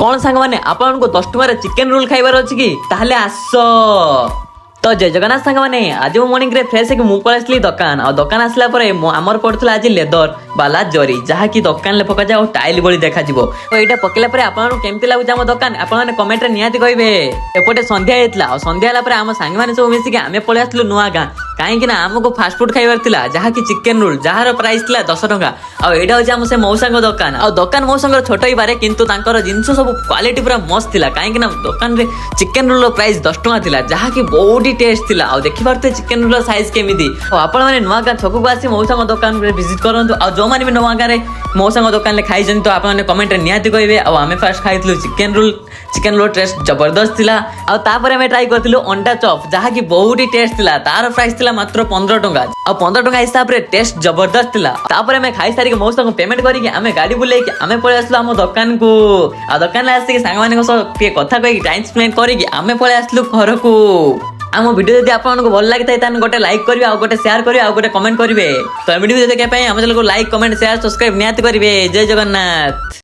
कौन सांग माने आपनको 10 टଙ୍କା चिकेन रोल खाइबार अछि कि ताहले आसो। तो जय जगन्नाथ सांग माने आज मो मॉर्निंग रे फ्रेश है कि मु पळै आसली दुकान आ दुकान आसला परे हमर पड़थला आज लेदर बाला जरी जहा कि दुकान ले पका जाओ टाइल गोली देखा जिवो। तो एटा पकेला परे आपन केमति लागु जाम दुकान आपन माने कमेंट रे नियाति कहबे। एपटे संध्या हेतला आ संध्या हला परे हम सांग माने सब मिसी के हमें पळै आसलु नुवा गां काहे कि ना हमको फास्ट फूड खाइबार थिला जहा कि चिकेन रोल जहार प्राइस थिला 10 टଙ୍କା आ एटा होचे हम से मौसांग दुकान आ दुकान मौसांग छोट ही बारे किंतु तांकर जिंस सब क्वालिटी पूरा मस्त थिला काहे कि ना दुकान रे चिकेन रोल प्राइस 10 टଙ୍କା थिला जहा कि बहुत ही टेस्ट थिला आ देखि पारते चिकेन रोल साइज केमिदी आ आपण माने नुवा गां छकु को आसी मौसांग दुकान रे विजिट करंतु आ जो माने भी नुवा गां रे मौसांग दुकान ले खाइ जन तो आपण माने कमेंट रे नियाति कहबे आ हमें फर्स्ट खाइतलु चिकेन रोल टेस्ट जबरदस्त थिला आ तापर हमें ट्राई करथिलु अंडा चॉप जहा कि बहुत ही टेस्ट थिला तार प्राइस थिला मात्र 15 टଙ୍କା आ 15 टଙ୍କା हिसाब रे टेस्ट जबरदस्त थिला। तापर हमें खाइ सारी के मौसा को पेमेंट करी के हमें गाड़ी बुले के हमें पळे आसलु हम दुकान को आ दुकान ले आसी के सांग माने को के कथा कहि टाइम स्पेंड करी के हमें पळे आसलु घर को। आम वीडियो जदि आपको भल लगी था गोटे लाइक करेंगे आ गोटे शेयर करेंगे आ गोटे कमेंट करेंगे। तो वीडियो देखा हम चैनल को लाइक कमेंट शेयर सब्सक्राइब निहाती करेंगे। जय जगन्नाथ।